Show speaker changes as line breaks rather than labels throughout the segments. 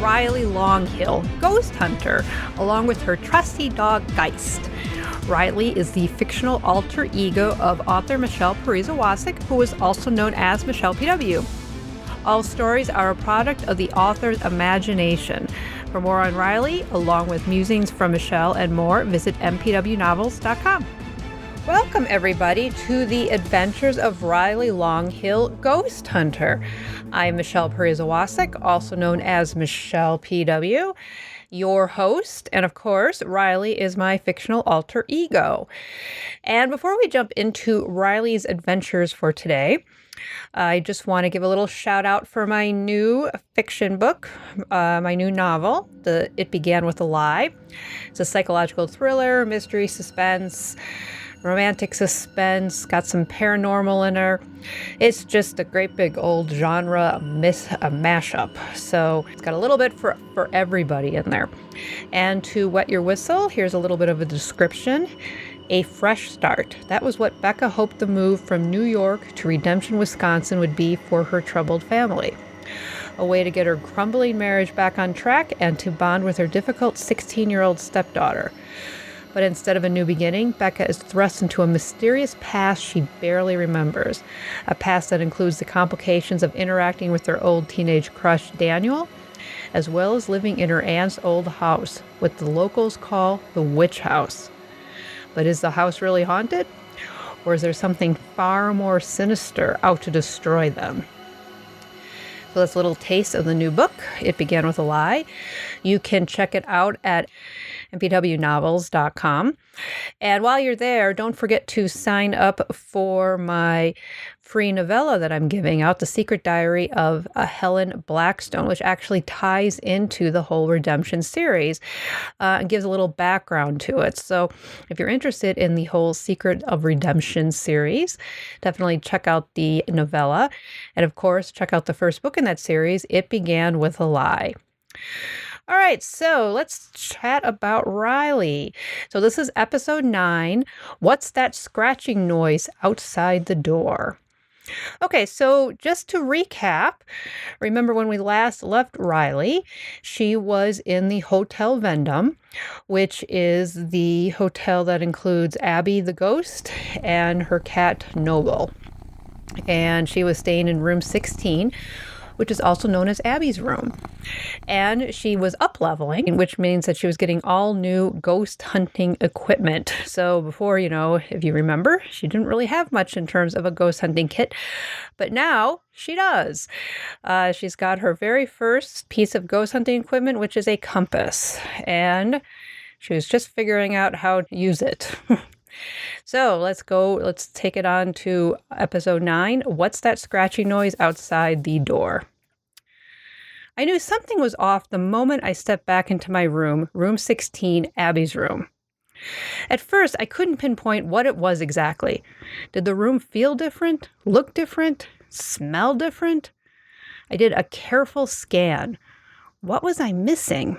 Riley Longhill, ghost hunter, along with her trusty dog Geist. Riley is the fictional alter ego of author Michele Pariza Wacek, who is also known as Michele PW. All stories are a product of the author's imagination. For more on Riley, along with musings from Michele and more, visit mpwnovels.com. Welcome, everybody, to the Adventures of Riley Longhill, Ghost Hunter. I'm Michele Pariza Wacek, also known as Michele PW, your host, and of course, Riley is my fictional alter ego. And before we jump into Riley's adventures for today, I just want to give a little shout out for my new fiction book, my new novel, It Began with a Lie. It's a psychological thriller, mystery, suspense, romantic suspense, got some paranormal in her. It's just a great big old genre, a mashup. So it's got a little bit for everybody in there. And to wet your whistle, here's a little bit of a description. A fresh start. That was what Becca hoped the move from New York to Redemption, Wisconsin would be for her troubled family. A way to get her crumbling marriage back on track and to bond with her difficult 16-year-old stepdaughter. But instead of a new beginning, Becca is thrust into a mysterious past she barely remembers. A past that includes the complications of interacting with her old teenage crush, Daniel, as well as living in her aunt's old house, what the locals call the witch house. But is the house really haunted? Or is there something far more sinister out to destroy them? So that's a little taste of the new book. It Began with a Lie. You can check it out at mpwnovels.com. And while you're there, don't forget to sign up for my free novella that I'm giving out, The Secret Diary of Helen Blackstone, which actually ties into the whole Redemption series and gives a little background to it. So if you're interested in the whole Secret of Redemption series, definitely check out the novella. And of course, check out the first book in that series, It Began with a Lie. All right, so let's chat about Riley. So this is episode 9. What's that scratching noise outside the door? Okay, so just to recap, remember when we last left Riley, she was in the Hotel Vendome, which is the hotel that includes Abby the ghost and her cat Noble. And she was staying in room 16, which is also known as Abby's room. And she was up-leveling, which means that she was getting all new ghost hunting equipment. So before, if you remember, she didn't really have much in terms of a ghost hunting kit, but now she does. She's got her very first piece of ghost hunting equipment, which is a compass. And she was just figuring out how to use it. So let's take it on to episode 9. What's that scratchy noise outside the door? I knew something was off the moment I stepped back into my room 16, Abby's room. At first, I couldn't pinpoint what it was exactly. Did the room feel different, look different, smell different? I did a careful scan. What was I missing?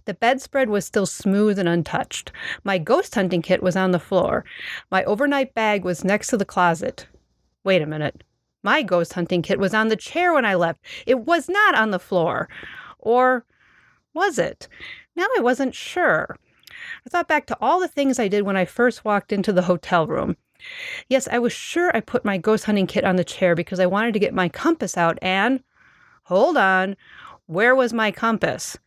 The bedspread was still smooth and untouched. My ghost hunting kit was on the floor. My overnight bag was next to the closet. Wait a minute. My ghost hunting kit was on the chair when I left. It was not on the floor. Or was it? Now I wasn't sure. I thought back to all the things I did when I first walked into the hotel room. Yes, I was sure I put my ghost hunting kit on the chair because I wanted to get my compass out and... Hold on. Where was my compass?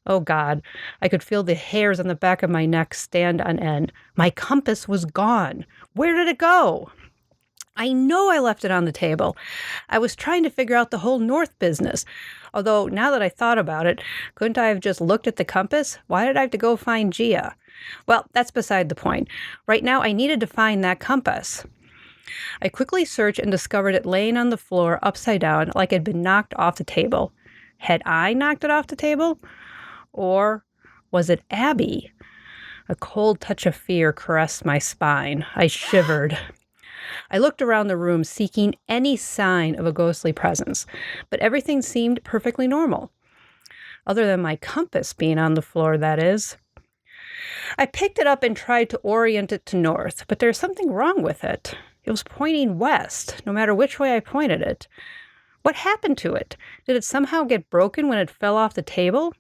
Oh, God, I could feel the hairs on the back of my neck stand on end. My compass was gone. Where did it go? I know I left it on the table. I was trying to figure out the whole north business. Although, now that I thought about it, couldn't I have just looked at the compass? Why did I have to go find Gia? Well, that's beside the point. Right now, I needed to find that compass. I quickly searched and discovered it laying on the floor upside down like it had been knocked off the table. Had I knocked it off the table? Or was it Abby? A cold touch of fear caressed my spine. I shivered. I looked around the room, seeking any sign of a ghostly presence, but everything seemed perfectly normal. Other than my compass being on the floor, that is. I picked it up and tried to orient it to north, but there's something wrong with it. It was pointing west, no matter which way I pointed it. What happened to it? Did it somehow get broken when it fell off the table?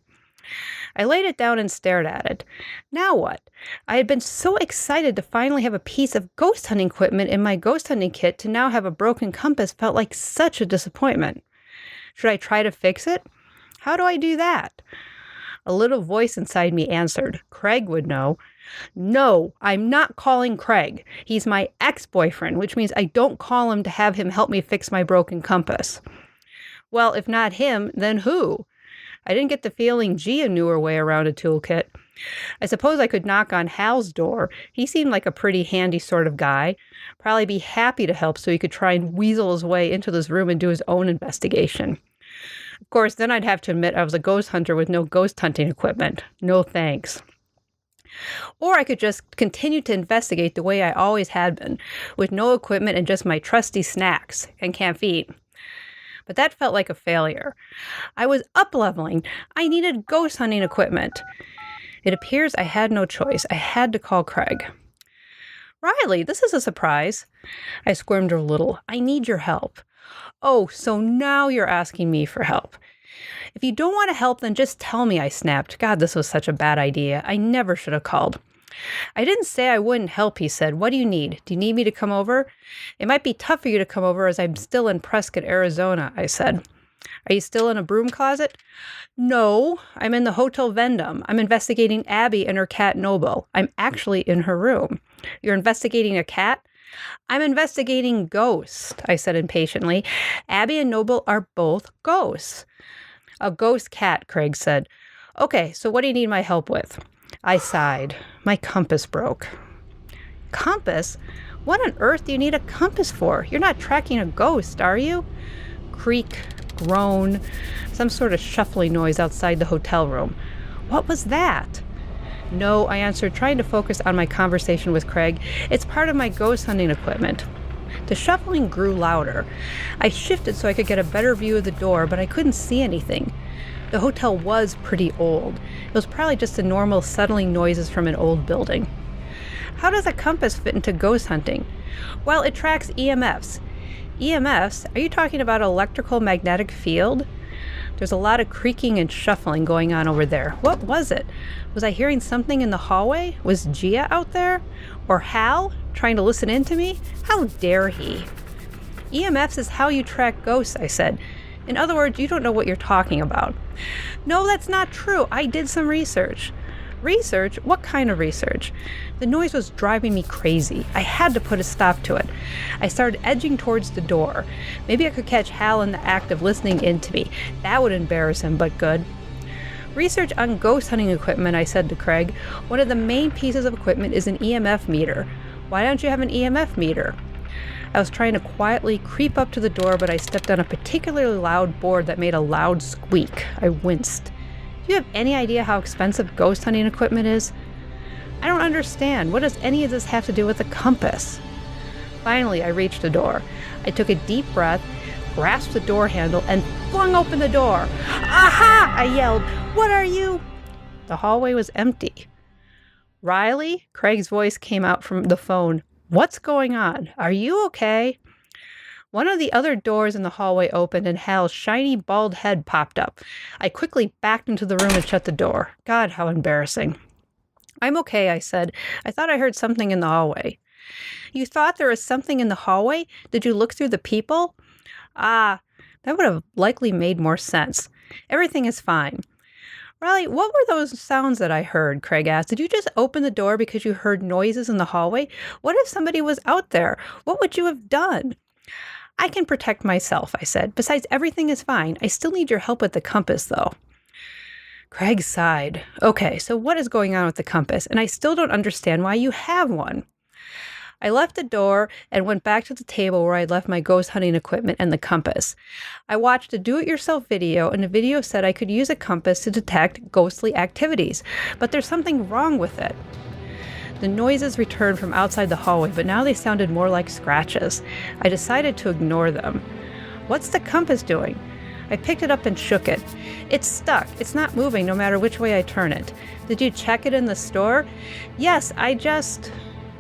I laid it down and stared at it. Now what? I had been so excited to finally have a piece of ghost hunting equipment in my ghost hunting kit to now have a broken compass felt like such a disappointment. Should I try to fix it? How do I do that? A little voice inside me answered. Craig would know. No, I'm not calling Craig. He's my ex-boyfriend, which means I don't call him to have him help me fix my broken compass. Well, if not him, then who? I didn't get the feeling Gia knew her way around a toolkit. I suppose I could knock on Hal's door. He seemed like a pretty handy sort of guy. Probably be happy to help so he could try and weasel his way into this room and do his own investigation. Of course, then I'd have to admit I was a ghost hunter with no ghost hunting equipment. No thanks. Or I could just continue to investigate the way I always had been, with no equipment and just my trusty snacks and caffeine. But that felt like a failure. I was up-leveling. I needed ghost hunting equipment. It appears I had no choice. I had to call Craig. Riley, this is a surprise. I squirmed a little. I need your help. Oh, so now you're asking me for help. If you don't want to help, then just tell me, I snapped. God, this was such a bad idea. I never should have called. I didn't say I wouldn't help, he said. What do you need? Do you need me to come over? It might be tough for you to come over as I'm still in Prescott, Arizona, I said. Are you still in a broom closet? No, I'm in the Hotel Vendome. I'm investigating Abby and her cat Noble. I'm actually in her room. You're investigating a cat? I'm investigating ghosts, I said impatiently. Abby and Noble are both ghosts. A ghost cat, Craig said. Okay, so what do you need my help with? I sighed. My compass broke. Compass? What on earth do you need a compass for? You're not tracking a ghost, are you? Creak, groan, some sort of shuffling noise outside the hotel room. What was that? No, I answered, trying to focus on my conversation with Craig. It's part of my ghost hunting equipment. The shuffling grew louder. I shifted so I could get a better view of the door, but I couldn't see anything. The hotel was pretty old. It was probably just the normal settling noises from an old building. How does a compass fit into ghost hunting? Well, it tracks EMFs. EMFs? Are you talking about electrical magnetic field? There's a lot of creaking and shuffling going on over there. What was it? Was I hearing something in the hallway? Was Gia out there? Or Hal trying to listen in to me? How dare he? EMFs is how you track ghosts, I said. In other words, you don't know what you're talking about. No, that's not true. I did some research. Research? What kind of research? The noise was driving me crazy. I had to put a stop to it. I started edging towards the door. Maybe I could catch Hal in the act of listening in to me. That would embarrass him, but good. Research on ghost hunting equipment, I said to Craig. One of the main pieces of equipment is an EMF meter. Why don't you have an EMF meter? I was trying to quietly creep up to the door, but I stepped on a particularly loud board that made a loud squeak. I winced. Do you have any idea how expensive ghost hunting equipment is? I don't understand. What does any of this have to do with a compass? Finally, I reached the door. I took a deep breath, grasped the door handle, and flung open the door. Aha! I yelled. What are you? The hallway was empty. Riley? Craig's voice came out from the phone. What's going on? Are you okay? One of the other doors in the hallway opened and Hal's shiny bald head popped up. I quickly backed into the room and shut the door. God, how embarrassing. I'm okay, I said. I thought I heard something in the hallway. You thought there was something in the hallway? Did you look through the people? Ah, that would have likely made more sense. Everything is fine. Riley, what were those sounds that I heard? Craig asked. Did you just open the door because you heard noises in the hallway? What if somebody was out there? What would you have done? I can protect myself, I said. Besides, everything is fine. I still need your help with the compass, though. Craig sighed. Okay, so what is going on with the compass? And I still don't understand why you have one. I left the door and went back to the table where I left my ghost hunting equipment and the compass. I watched a do-it-yourself video, and the video said I could use a compass to detect ghostly activities, but there's something wrong with it. The noises returned from outside the hallway, but now they sounded more like scratches. I decided to ignore them. What's the compass doing? I picked it up and shook it. It's stuck. It's not moving no matter which way I turn it. Did you check it in the store? Yes,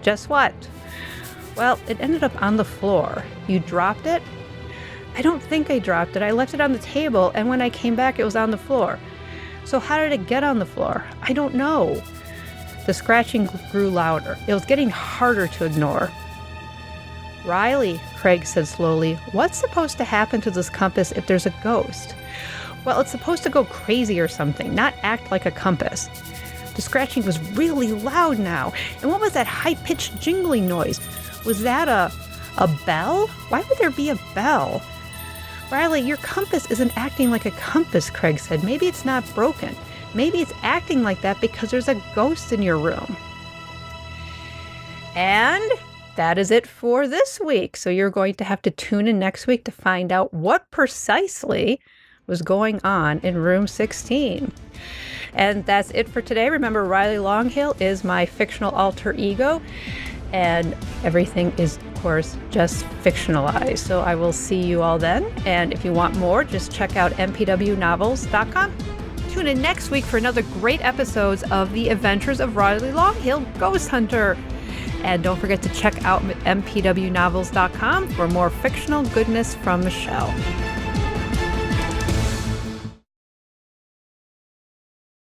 Just what? Well, it ended up on the floor. You dropped it? I don't think I dropped it. I left it on the table, and when I came back, it was on the floor. So how did it get on the floor? I don't know. The scratching grew louder. It was getting harder to ignore. Riley, Craig said slowly, what's supposed to happen to this compass if there's a ghost? Well, it's supposed to go crazy or something, not act like a compass. The scratching was really loud now. And what was that high-pitched jingling noise? Was that a bell? Why would there be a bell? Riley, your compass isn't acting like a compass, Craig said. Maybe it's not broken. Maybe it's acting like that because there's a ghost in your room. And that is it for this week. So you're going to have to tune in next week to find out what precisely was going on in room 16. And that's it for today. Remember, Riley Longhill is my fictional alter ego, and everything is, of course, just fictionalized. So I will see you all then. And if you want more, just check out mpwnovels.com. Tune in next week for another great episodes of The Adventures of Riley Longhill, Ghost Hunter. And don't forget to check out mpwnovels.com for more fictional goodness from Michele.